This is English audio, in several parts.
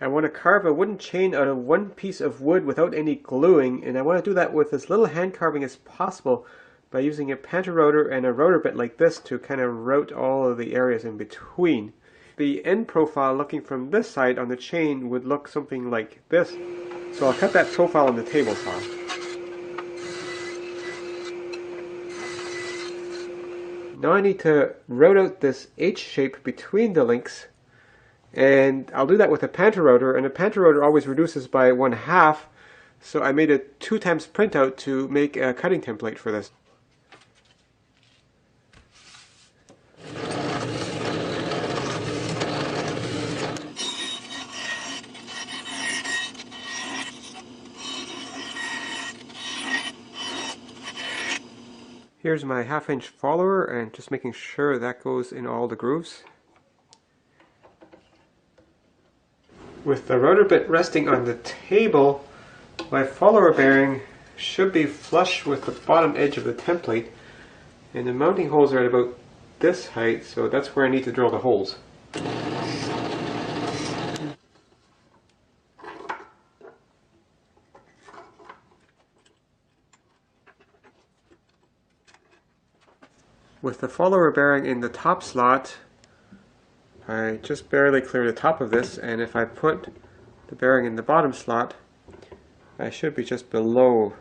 I want to carve a wooden chain out of one piece of wood without any gluing, and I want to do that with as little hand carving as possible by using a panther rotor and a rotor bit like this to kind of route all of the areas in between. The end profile looking from this side on the chain would look something like this. So I'll cut that profile on the table saw. Now I need to route out this H shape between the links, and I'll do that with a panther rotor, and a panther rotor always reduces by 1/2, so I made a 2x printout to make a cutting template for this. Here's my 1/2-inch follower, and just making sure that goes in all the grooves. With the rotor bit resting on the table, my follower bearing should be flush with the bottom edge of the template, and the mounting holes are at about this height, so that's where I need to drill the holes. With the follower bearing in the top slot, I just barely clear the top of this, and if I put the bearing in the bottom slot, I should be just below.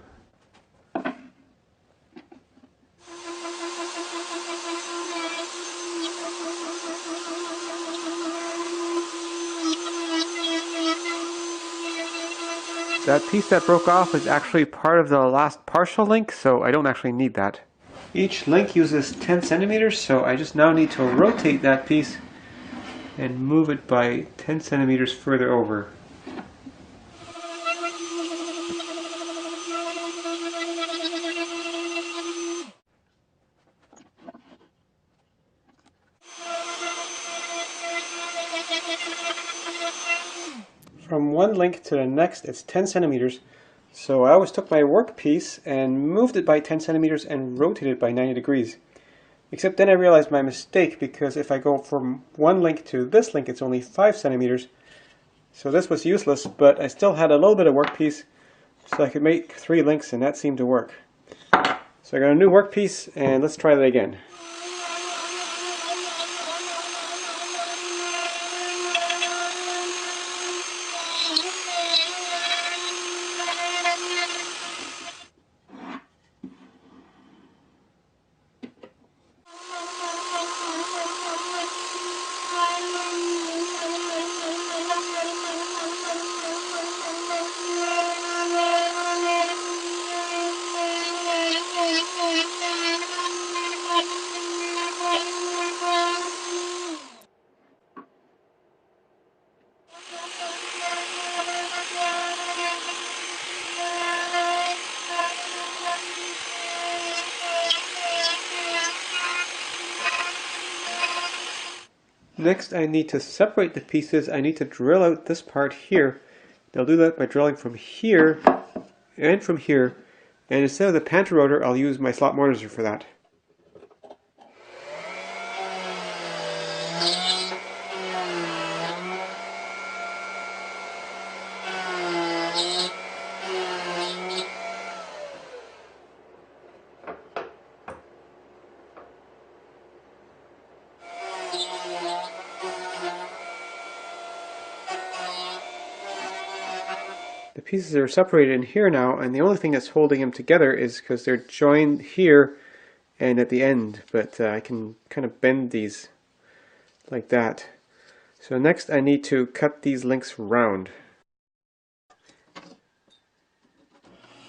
That piece that broke off is actually part of the last partial link, so I don't actually need that. Each link uses 10 centimeters, so I just now need to rotate that piece and move it by 10 centimeters further over. From one link to the next, it's 10 centimeters. So I always took my workpiece and moved it by 10 centimeters and rotated it by 90 degrees. Except then I realized my mistake, because if I go from one link to this link, it's only 5 centimeters. So this was useless, but I still had a little bit of workpiece, so I could make 3 links, and that seemed to work. So I got a new workpiece, and let's try that again. Next, I need to separate the pieces. I need to drill out this part here. I'll do that by drilling from here and from here. And instead of the panther rotor, I'll use my slot mortiser for that. The pieces are separated in here now, and the only thing that's holding them together is because they're joined here and at the end, but I can kind of bend these like that. So next I need to cut these links round.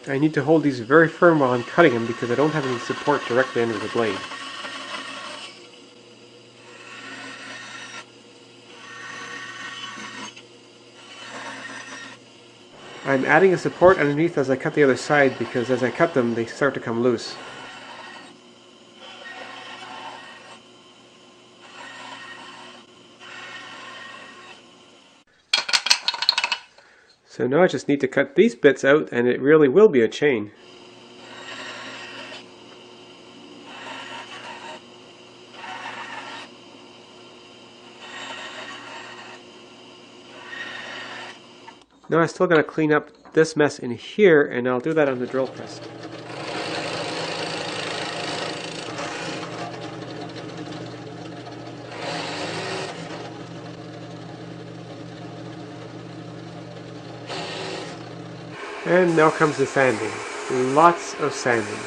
I need to hold these very firm while I'm cutting them because I don't have any support directly under the blade. I'm adding a support underneath as I cut the other side, because as I cut them they start to come loose. So now I just need to cut these bits out, and it really will be a chain. Now I'm still going to clean up this mess in here, and I'll do that on the drill press. And now comes the sanding. Lots of sanding.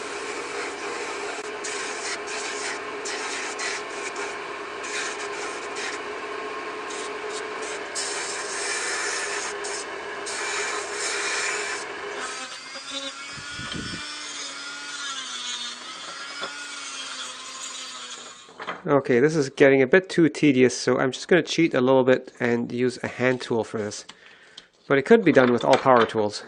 Okay, this is getting a bit too tedious, so I'm just going to cheat a little bit and use a hand tool for this. But it could be done with all power tools.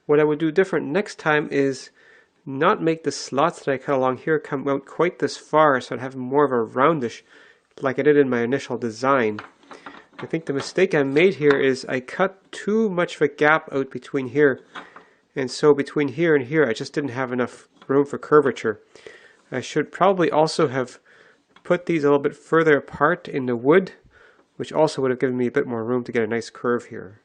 What I would do different next time is not make the slots that I cut along here come out quite this far, so I'd have more of a roundish like I did in my initial design. I think the mistake I made here is I cut too much of a gap out between here, and so between here and here I just didn't have enough room for curvature. I should probably also have put these a little bit further apart in the wood, which also would have given me a bit more room to get a nice curve here.